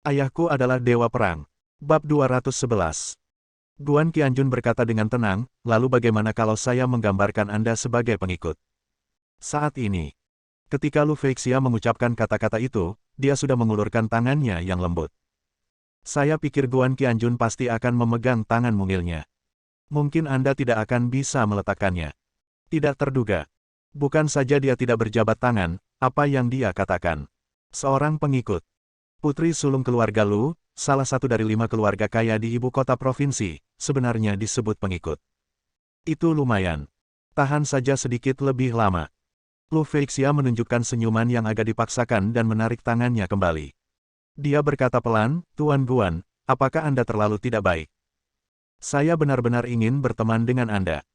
Ayahku adalah Dewa Perang. Bab 211. Guan Qianjun berkata dengan tenang, lalu bagaimana kalau saya menggambarkan Anda sebagai pengikut? Saat ini, ketika Lu Feixia mengucapkan kata-kata itu, dia sudah mengulurkan tangannya yang lembut. Saya pikir Guan Qianjun pasti akan memegang tangan mungilnya. Mungkin Anda tidak akan bisa meletakkannya. Tidak terduga. Bukan saja dia tidak berjabat tangan, apa yang dia katakan. Seorang pengikut. Putri sulung keluarga Lu, salah satu dari 5 keluarga kaya di ibu kota provinsi, sebenarnya disebut pengikut. Itu lumayan. Tahan saja sedikit lebih lama. Lu Feixia menunjukkan senyuman yang agak dipaksakan dan menarik tangannya kembali. Dia berkata pelan, Tuan Guan, apakah Anda terlalu tidak baik? Saya benar-benar ingin berteman dengan Anda.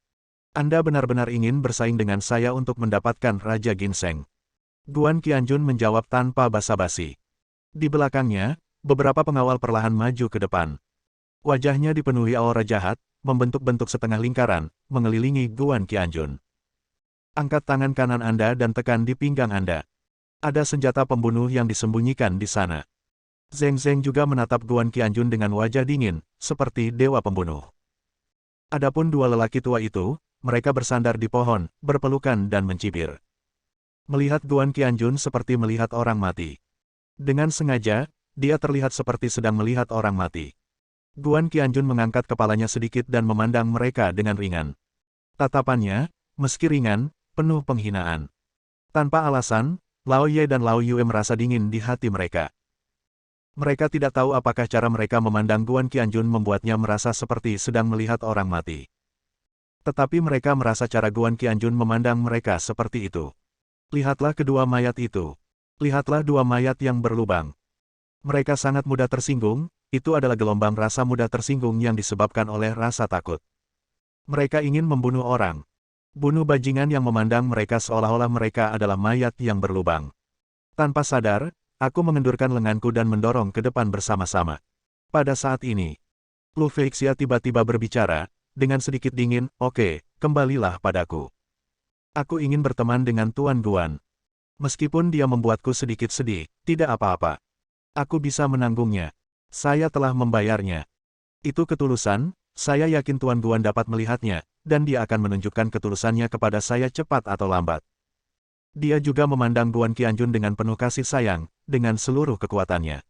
Anda benar-benar ingin bersaing dengan saya untuk mendapatkan Raja Ginseng. Guan Qianjun menjawab tanpa basa-basi. Di belakangnya, beberapa pengawal perlahan maju ke depan. Wajahnya dipenuhi aura jahat, membentuk-bentuk setengah lingkaran, mengelilingi Guan Qianjun. Angkat tangan kanan Anda dan tekan di pinggang Anda. Ada senjata pembunuh yang disembunyikan di sana. Zheng Zheng juga menatap Guan Qianjun dengan wajah dingin, seperti dewa pembunuh. Adapun dua lelaki tua itu, mereka bersandar di pohon, berpelukan dan mencibir. Melihat Guan Qianjun seperti melihat orang mati. Dengan sengaja, dia terlihat seperti sedang melihat orang mati. Guan Qianjun mengangkat kepalanya sedikit dan memandang mereka dengan ringan. Tatapannya, meski ringan, penuh penghinaan. Tanpa alasan, Lao Ye dan Lao Yue merasa dingin di hati mereka. Mereka tidak tahu apakah cara mereka memandang Guan Qianjun membuatnya merasa seperti sedang melihat orang mati. Tetapi mereka merasa cara Guan Qianjun memandang mereka seperti itu. Lihatlah kedua mayat itu. Lihatlah dua mayat yang berlubang. Mereka sangat mudah tersinggung, itu adalah gelombang rasa mudah tersinggung yang disebabkan oleh rasa takut. Mereka ingin membunuh orang. Bunuh bajingan yang memandang mereka seolah-olah mereka adalah mayat yang berlubang. Tanpa sadar, aku mengendurkan lenganku dan mendorong ke depan bersama-sama. Pada saat ini, Lu Feixia tiba-tiba berbicara, dengan sedikit dingin, oke, kembalilah padaku. Aku ingin berteman dengan Tuan Guan. Meskipun dia membuatku sedikit sedih, tidak apa-apa. Aku bisa menanggungnya. Saya telah membayarnya. Itu ketulusan, saya yakin Tuan Guan dapat melihatnya, dan dia akan menunjukkan ketulusannya kepada saya cepat atau lambat. Dia juga memandang Guan Qianjun dengan penuh kasih sayang, dengan seluruh kekuatannya.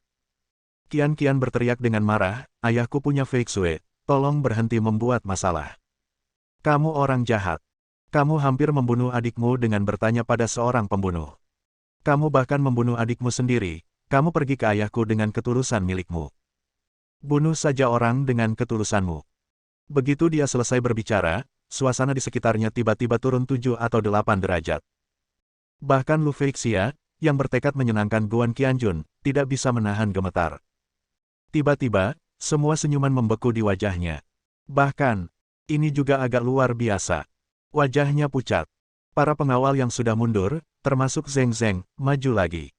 Qian berteriak dengan marah, ayahku punya Feixue, tolong berhenti membuat masalah. Kamu orang jahat. Kamu hampir membunuh adikmu dengan bertanya pada seorang pembunuh. Kamu bahkan membunuh adikmu sendiri, kamu pergi ke ayahku dengan ketulusan milikmu. Bunuh saja orang dengan ketulusanmu. Begitu dia selesai berbicara, suasana di sekitarnya tiba-tiba turun 7 atau 8 derajat. Bahkan Lu Feixia, yang bertekad menyenangkan Guan Qianjun, tidak bisa menahan gemetar. Tiba-tiba, semua senyuman membeku di wajahnya. Bahkan, ini juga agak luar biasa. Wajahnya pucat. Para pengawal yang sudah mundur, termasuk Zheng Zheng, maju lagi.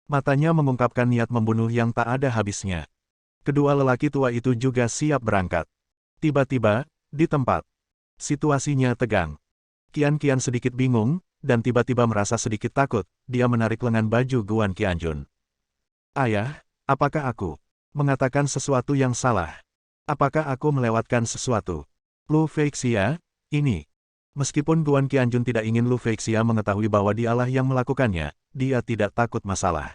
Matanya mengungkapkan niat membunuh yang tak ada habisnya. Kedua lelaki tua itu juga siap berangkat. Tiba-tiba, di tempat. Situasinya tegang. Qian sedikit bingung, dan tiba-tiba merasa sedikit takut, dia menarik lengan baju Guan Qianjun. Ayah, apakah aku mengatakan sesuatu yang salah? Apakah aku melewatkan sesuatu? Lu Feixia, ini. Meskipun Guan Qianjun tidak ingin Lu Feixia mengetahui bahwa dialah yang melakukannya, dia tidak takut masalah.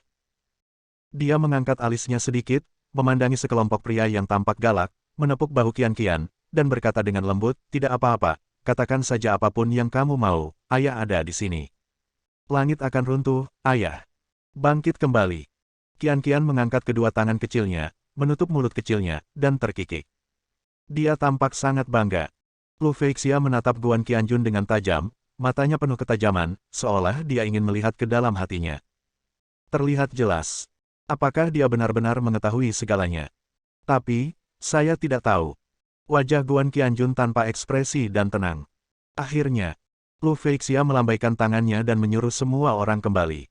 Dia mengangkat alisnya sedikit, memandangi sekelompok pria yang tampak galak, menepuk bahu Qian, dan berkata dengan lembut, tidak apa-apa, katakan saja apapun yang kamu mau, ayah ada di sini. Langit akan runtuh, ayah. Bangkit kembali. Qian mengangkat kedua tangan kecilnya, menutup mulut kecilnya, dan terkikik. Dia tampak sangat bangga. Lu Feixia menatap Guan Qianjun dengan tajam, matanya penuh ketajaman, seolah dia ingin melihat ke dalam hatinya. Terlihat jelas. Apakah dia benar-benar mengetahui segalanya? Tapi, saya tidak tahu. Wajah Guan Qianjun tanpa ekspresi dan tenang. Akhirnya, Lu Feixia melambaikan tangannya dan menyuruh semua orang kembali.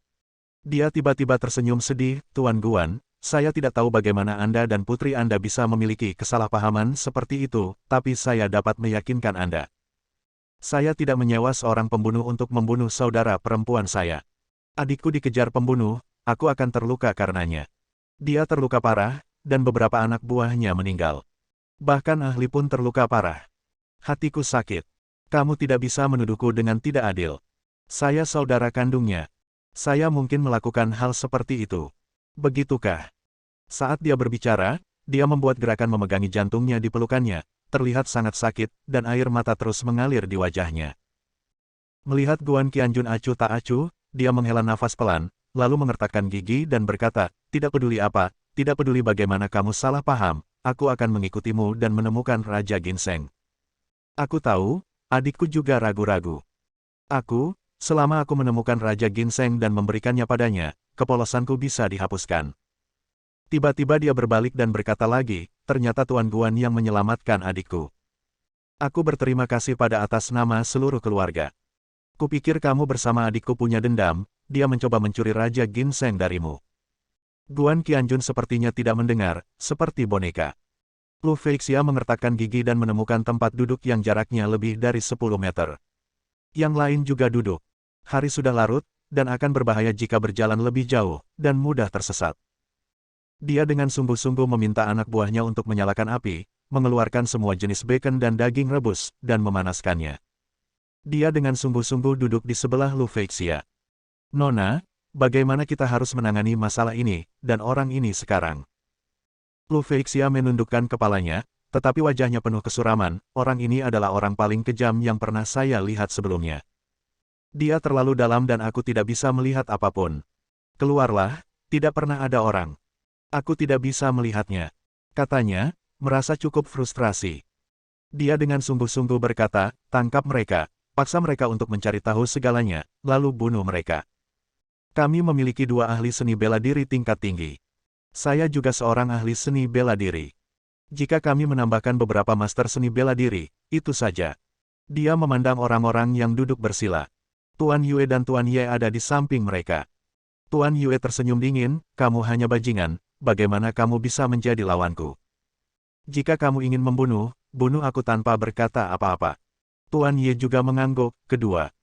Dia tiba-tiba tersenyum sedih, Tuan Guan, saya tidak tahu bagaimana Anda dan putri Anda bisa memiliki kesalahpahaman seperti itu, tapi saya dapat meyakinkan Anda. Saya tidak menyewa seorang pembunuh untuk membunuh saudara perempuan saya. Adikku dikejar pembunuh, aku akan terluka karenanya. Dia terluka parah, dan beberapa anak buahnya meninggal. Bahkan ahli pun terluka parah. Hatiku sakit. Kamu tidak bisa menuduhku dengan tidak adil. Saya saudara kandungnya. Saya mungkin melakukan hal seperti itu. Begitukah? Saat dia berbicara, dia membuat gerakan memegangi jantungnya di pelukannya, terlihat sangat sakit, dan air mata terus mengalir di wajahnya. Melihat Guan Qianjun acuh tak acuh, dia menghela nafas pelan, lalu mengertakkan gigi dan berkata, tidak peduli apa, tidak peduli bagaimana kamu salah paham, aku akan mengikutimu dan menemukan Raja Ginseng. Aku tahu, adikku juga ragu-ragu. Selama aku menemukan Raja Ginseng dan memberikannya padanya, kepolosanku bisa dihapuskan. Tiba-tiba dia berbalik dan berkata lagi, ternyata Tuan Guan yang menyelamatkan adikku. Aku berterima kasih pada atas nama seluruh keluarga. Kupikir kamu bersama adikku punya dendam, dia mencoba mencuri Raja Ginseng darimu. Guan Qianjun sepertinya tidak mendengar, seperti boneka. Lu Feixia mengertakkan gigi dan menemukan tempat duduk yang jaraknya lebih dari 10 meter. Yang lain juga duduk. Hari sudah larut, dan akan berbahaya jika berjalan lebih jauh, dan mudah tersesat. Dia dengan sungguh-sungguh meminta anak buahnya untuk menyalakan api, mengeluarkan semua jenis bacon dan daging rebus, dan memanaskannya. Dia dengan sungguh-sungguh duduk di sebelah Lu Feixia. Nona, bagaimana kita harus menangani masalah ini, dan orang ini sekarang? Lu Feixia menundukkan kepalanya, tetapi wajahnya penuh kesuraman, orang ini adalah orang paling kejam yang pernah saya lihat sebelumnya. Dia terlalu dalam dan aku tidak bisa melihat apapun. Keluarlah, tidak pernah ada orang. Aku tidak bisa melihatnya. Katanya, merasa cukup frustrasi. Dia dengan sungguh-sungguh berkata, tangkap mereka, paksa mereka untuk mencari tahu segalanya, lalu bunuh mereka. Kami memiliki 2 ahli seni bela diri tingkat tinggi. Saya juga seorang ahli seni bela diri. Jika kami menambahkan beberapa master seni bela diri, itu saja. Dia memandang orang-orang yang duduk bersila. Tuan Yue dan Tuan Ye ada di samping mereka. Tuan Yue tersenyum dingin, kamu hanya bajingan. Bagaimana kamu bisa menjadi lawanku? Jika kamu ingin membunuh, bunuh aku tanpa berkata apa-apa. Tuan Ye juga mengangguk. Kedua,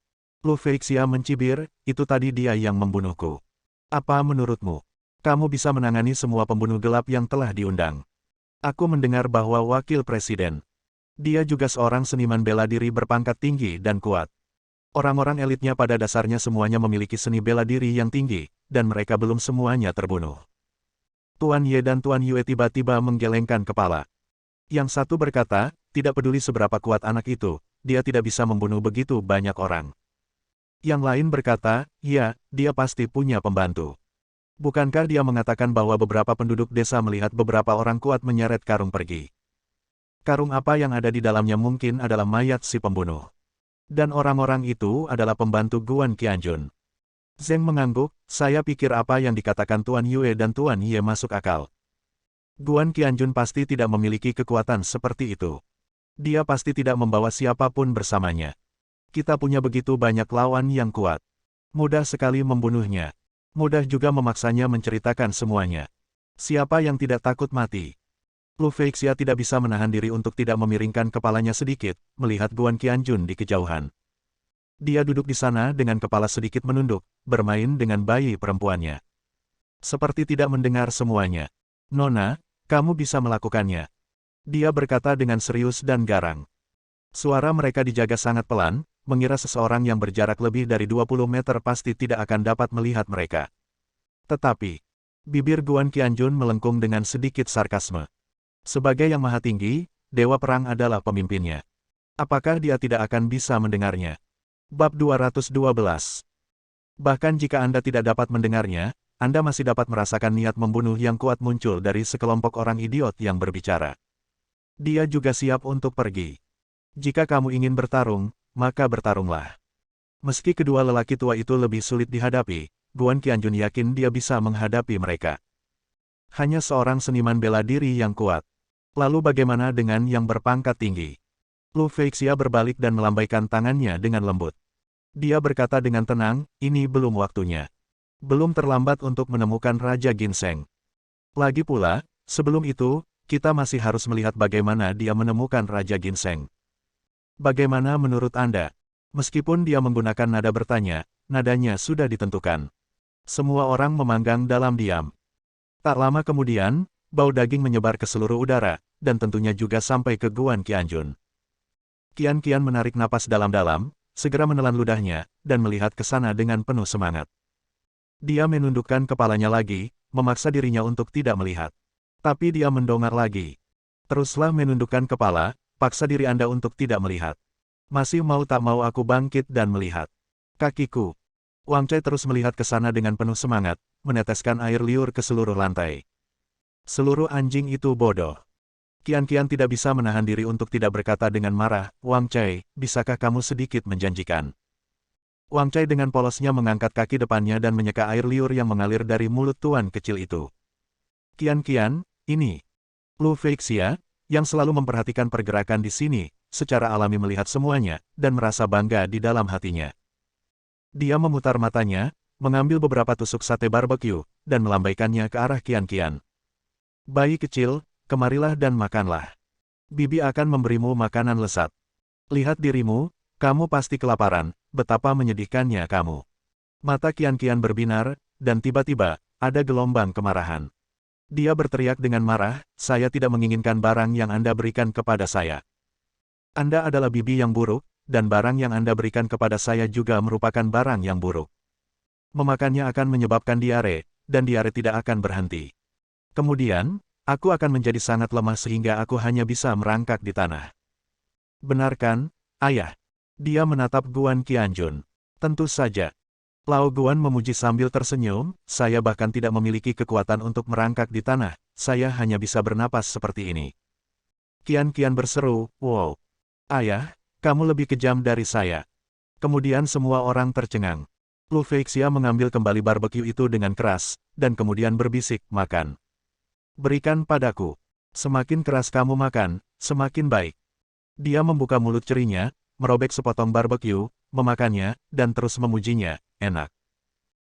Lu Feixia mencibir, itu tadi dia yang membunuhku. Apa menurutmu? Kamu bisa menangani semua pembunuh gelap yang telah diundang. Aku mendengar bahwa wakil presiden. Dia juga seorang seniman bela diri berpangkat tinggi dan kuat. Orang-orang elitnya pada dasarnya semuanya memiliki seni bela diri yang tinggi, dan mereka belum semuanya terbunuh. Tuan Ye dan Tuan Yue tiba-tiba menggelengkan kepala. Yang satu berkata, tidak peduli seberapa kuat anak itu, dia tidak bisa membunuh begitu banyak orang. Yang lain berkata, ya, dia pasti punya pembantu. Bukankah dia mengatakan bahwa beberapa penduduk desa melihat beberapa orang kuat menyeret karung pergi? Karung apa yang ada di dalamnya mungkin adalah mayat si pembunuh. Dan orang-orang itu adalah pembantu Guan Qianjun. Zeng mengangguk, saya pikir apa yang dikatakan Tuan Yue dan Tuan Ye masuk akal. Guan Qianjun pasti tidak memiliki kekuatan seperti itu. Dia pasti tidak membawa siapapun bersamanya. Kita punya begitu banyak lawan yang kuat. Mudah sekali membunuhnya. Mudah juga memaksanya menceritakan semuanya. Siapa yang tidak takut mati? Lu Feixia tidak bisa menahan diri untuk tidak memiringkan kepalanya sedikit, melihat Guan Qianjun di kejauhan. Dia duduk di sana dengan kepala sedikit menunduk, bermain dengan bayi perempuannya. Seperti tidak mendengar semuanya. Nona, kamu bisa melakukannya. Dia berkata dengan serius dan garang. Suara mereka dijaga sangat pelan, mengira seseorang yang berjarak lebih dari 20 meter pasti tidak akan dapat melihat mereka. Tetapi, bibir Guan Qianjun melengkung dengan sedikit sarkasme. Sebagai yang maha tinggi, Dewa Perang adalah pemimpinnya. Apakah dia tidak akan bisa mendengarnya? Bab 212. Bahkan jika Anda tidak dapat mendengarnya, Anda masih dapat merasakan niat membunuh yang kuat muncul dari sekelompok orang idiot yang berbicara. Dia juga siap untuk pergi. Jika kamu ingin bertarung, maka bertarunglah. Meski kedua lelaki tua itu lebih sulit dihadapi, Guan Qianjun yakin dia bisa menghadapi mereka. Hanya seorang seniman bela diri yang kuat. Lalu bagaimana dengan yang berpangkat tinggi? Lu Feixia berbalik dan melambaikan tangannya dengan lembut. Dia berkata dengan tenang, ini belum waktunya. Belum terlambat untuk menemukan Raja Ginseng. Lagi pula, sebelum itu, kita masih harus melihat bagaimana dia menemukan Raja Ginseng. Bagaimana menurut Anda? Meskipun dia menggunakan nada bertanya, nadanya sudah ditentukan. Semua orang memanggang dalam diam. Tak lama kemudian, bau daging menyebar ke seluruh udara, dan tentunya juga sampai ke Guan Qianjun. Qian menarik napas dalam-dalam, segera menelan ludahnya, dan melihat ke sana dengan penuh semangat. Dia menundukkan kepalanya lagi, memaksa dirinya untuk tidak melihat. Tapi dia mendongak lagi. Teruslah menundukkan kepala, paksa diri Anda untuk tidak melihat. Masih mau tak mau aku bangkit dan melihat. Kakiku. Wang Cai terus melihat ke sana dengan penuh semangat, meneteskan air liur ke seluruh lantai. Seluruh anjing itu bodoh. Qian tidak bisa menahan diri untuk tidak berkata dengan marah, Wang Cai, bisakah kamu sedikit menjanjikan? Wang Cai dengan polosnya mengangkat kaki depannya dan menyeka air liur yang mengalir dari mulut tuan kecil itu. Qian, ini. Lu Feixia, yang selalu memperhatikan pergerakan di sini, secara alami melihat semuanya, dan merasa bangga di dalam hatinya. Dia memutar matanya, mengambil beberapa tusuk sate barbecue, dan melambaikannya ke arah Qian. Bayi kecil, kemarilah dan makanlah. Bibi akan memberimu makanan lezat. Lihat dirimu, kamu pasti kelaparan, betapa menyedihkannya kamu. Mata Qian berbinar, dan tiba-tiba, ada gelombang kemarahan. Dia berteriak dengan marah, saya tidak menginginkan barang yang Anda berikan kepada saya. Anda adalah bibi yang buruk, dan barang yang Anda berikan kepada saya juga merupakan barang yang buruk. Memakannya akan menyebabkan diare, dan diare tidak akan berhenti. Kemudian, aku akan menjadi sangat lemah sehingga aku hanya bisa merangkak di tanah. Benar kan, ayah? Dia menatap Guan Qianjun. Tentu saja. Lao Guan memuji sambil tersenyum, saya bahkan tidak memiliki kekuatan untuk merangkak di tanah, saya hanya bisa bernapas seperti ini. Qian berseru, wow. Ayah, kamu lebih kejam dari saya. Kemudian semua orang tercengang. Lu Feixia mengambil kembali barbecue itu dengan keras, dan kemudian berbisik, makan. Berikan padaku. Semakin keras kamu makan, semakin baik. Dia membuka mulut cerinya, merobek sepotong barbecue, memakannya, dan terus memujinya, enak.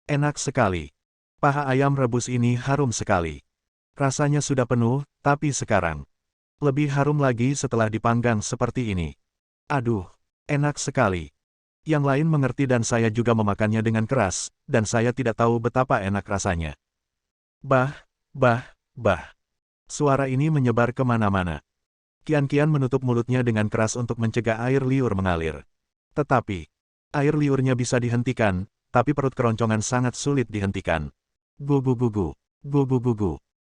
Enak sekali. Paha ayam rebus ini harum sekali. Rasanya sudah penuh, tapi sekarang lebih harum lagi setelah dipanggang seperti ini. Aduh, enak sekali. Yang lain mengerti dan saya juga memakannya dengan keras, dan saya tidak tahu betapa enak rasanya. Bah. Suara ini menyebar kemana-mana. Qian menutup mulutnya dengan keras untuk mencegah air liur mengalir. Tetapi, air liurnya bisa dihentikan, tapi perut keroncongan sangat sulit dihentikan. Gugu.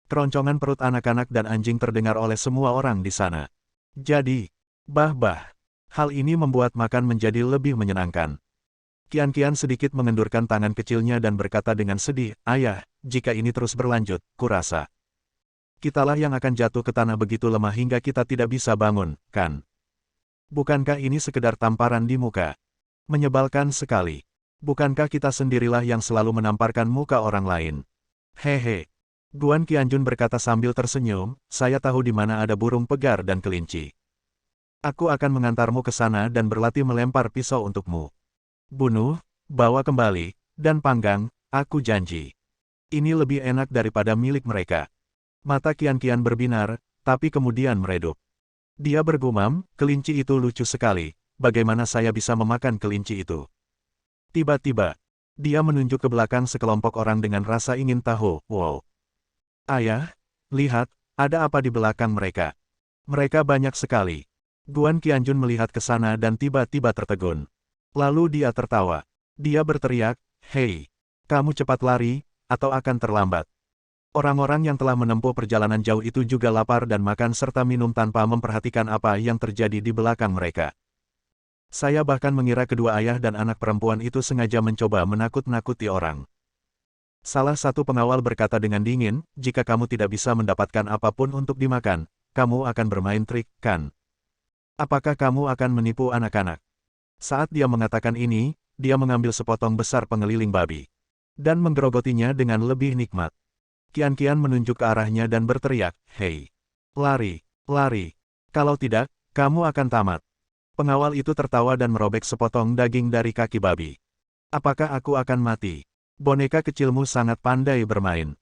Keroncongan perut anak-anak dan anjing terdengar oleh semua orang di sana. Jadi, hal ini membuat makan menjadi lebih menyenangkan. Qian sedikit mengendurkan tangan kecilnya dan berkata dengan sedih, ayah, jika ini terus berlanjut, kurasa kitalah yang akan jatuh ke tanah begitu lemah hingga kita tidak bisa bangun, kan? Bukankah ini sekedar tamparan di muka? Menyebalkan sekali. Bukankah kita sendirilah yang selalu menamparkan muka orang lain? Hehe. Guan Qianjun berkata sambil tersenyum, saya tahu di mana ada burung pegar dan kelinci. Aku akan mengantarmu ke sana dan berlatih melempar pisau untukmu. Bunuh, bawa kembali, dan panggang, aku janji. Ini lebih enak daripada milik mereka. Mata Qian berbinar, tapi kemudian meredup. Dia bergumam, kelinci itu lucu sekali, bagaimana saya bisa memakan kelinci itu? Tiba-tiba, dia menunjuk ke belakang sekelompok orang dengan rasa ingin tahu, wow. Ayah, lihat, ada apa di belakang mereka? Mereka banyak sekali. Guan Qianjun melihat ke sana dan tiba-tiba tertegun. Lalu dia tertawa. Dia berteriak, hei, kamu cepat lari, atau akan terlambat. Orang-orang yang telah menempuh perjalanan jauh itu juga lapar dan makan serta minum tanpa memperhatikan apa yang terjadi di belakang mereka. Saya bahkan mengira kedua ayah dan anak perempuan itu sengaja mencoba menakut-nakuti orang. Salah satu pengawal berkata dengan dingin, jika kamu tidak bisa mendapatkan apapun untuk dimakan, kamu akan bermain trik, kan? Apakah kamu akan menipu anak-anak? Saat dia mengatakan ini, dia mengambil sepotong besar pengeliling babi. Dan menggerogotinya dengan lebih nikmat. Qian menunjuk ke arahnya dan berteriak, hei, lari. Kalau tidak, kamu akan tamat. Pengawal itu tertawa dan merobek sepotong daging dari kaki babi. Apakah aku akan mati? Boneka kecilmu sangat pandai bermain.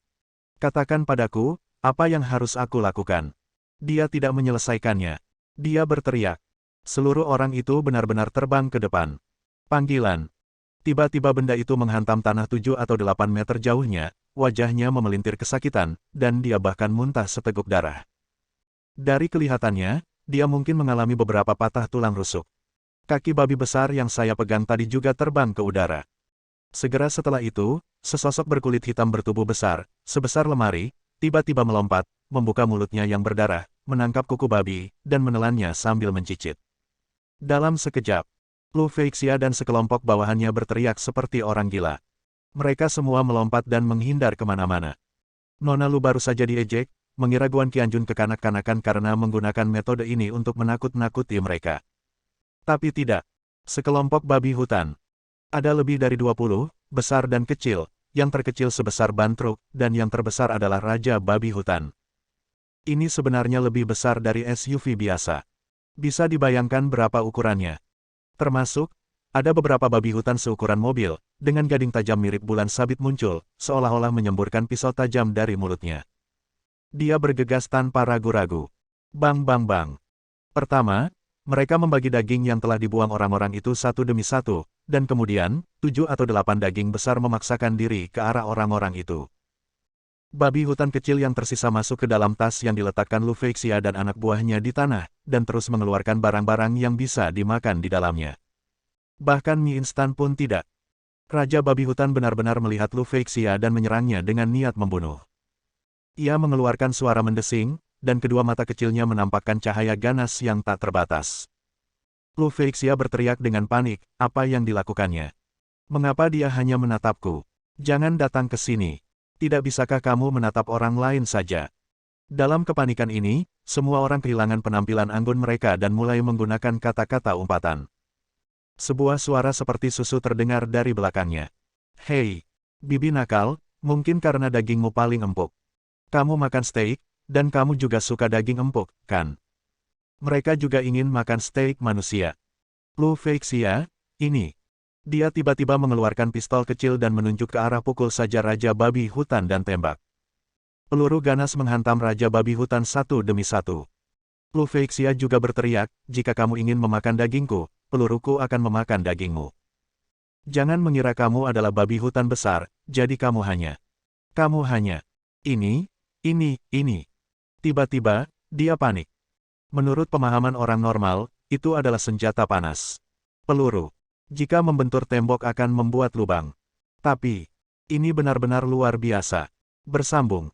Katakan padaku, apa yang harus aku lakukan? Dia tidak menyelesaikannya. Dia berteriak. Seluruh orang itu benar-benar terbang ke depan. Panggilan. Tiba-tiba benda itu menghantam tanah 7 atau 8 meter jauhnya, wajahnya memelintir kesakitan, dan dia bahkan muntah seteguk darah. Dari kelihatannya, dia mungkin mengalami beberapa patah tulang rusuk. Kaki babi besar yang saya pegang tadi juga terbang ke udara. Segera setelah itu, sesosok berkulit hitam bertubuh besar, sebesar lemari, tiba-tiba melompat, membuka mulutnya yang berdarah, menangkap kuku babi, dan menelannya sambil mencicit. Dalam sekejap, Lu Feixia dan sekelompok bawahannya berteriak seperti orang gila. Mereka semua melompat dan menghindar kemana-mana. Nona Lu baru saja diejek, mengira Guan Qianjun kekanak-kanakan karena menggunakan metode ini untuk menakut-nakuti mereka. Tapi tidak. Sekelompok babi hutan. Ada lebih dari 20, besar dan kecil, yang terkecil sebesar ban truk, dan yang terbesar adalah Raja Babi Hutan. Ini sebenarnya lebih besar dari SUV biasa. Bisa dibayangkan berapa ukurannya. Termasuk, ada beberapa babi hutan seukuran mobil, dengan gading tajam mirip bulan sabit muncul, seolah-olah menyemburkan pisau tajam dari mulutnya. Dia bergegas tanpa ragu-ragu. Bang bang bang. Pertama, mereka membagi daging yang telah dibuang orang-orang itu satu demi satu, dan kemudian, 7 atau 8 daging besar memaksakan diri ke arah orang-orang itu. Babi hutan kecil yang tersisa masuk ke dalam tas yang diletakkan Lu Feixia dan anak buahnya di tanah, dan terus mengeluarkan barang-barang yang bisa dimakan di dalamnya. Bahkan mie instan pun tidak. Raja babi hutan benar-benar melihat Lu Feixia dan menyerangnya dengan niat membunuh. Ia mengeluarkan suara mendesing, dan kedua mata kecilnya menampakkan cahaya ganas yang tak terbatas. Lu Feixia berteriak dengan panik, apa yang dilakukannya? Mengapa dia hanya menatapku? Jangan datang ke sini. Tidak bisakah kamu menatap orang lain saja? Dalam kepanikan ini, semua orang kehilangan penampilan anggun mereka dan mulai menggunakan kata-kata umpatan. Sebuah suara seperti susu terdengar dari belakangnya. Hei, bibi nakal, mungkin karena dagingmu paling empuk. Kamu makan steak, dan kamu juga suka daging empuk, kan? Mereka juga ingin makan steak manusia. Lu Feixia, ini. Dia tiba-tiba mengeluarkan pistol kecil dan menunjuk ke arah pukul saja Raja Babi Hutan dan tembak. Peluru ganas menghantam Raja Babi Hutan satu demi satu. Lu Feixia juga berteriak, jika kamu ingin memakan dagingku, peluruku akan memakan dagingmu. Jangan mengira kamu adalah babi hutan besar, jadi kamu hanya. Ini. Tiba-tiba, dia panik. Menurut pemahaman orang normal, itu adalah senjata panas. Peluru. Jika membentur tembok akan membuat lubang. Tapi, ini benar-benar luar biasa. Bersambung.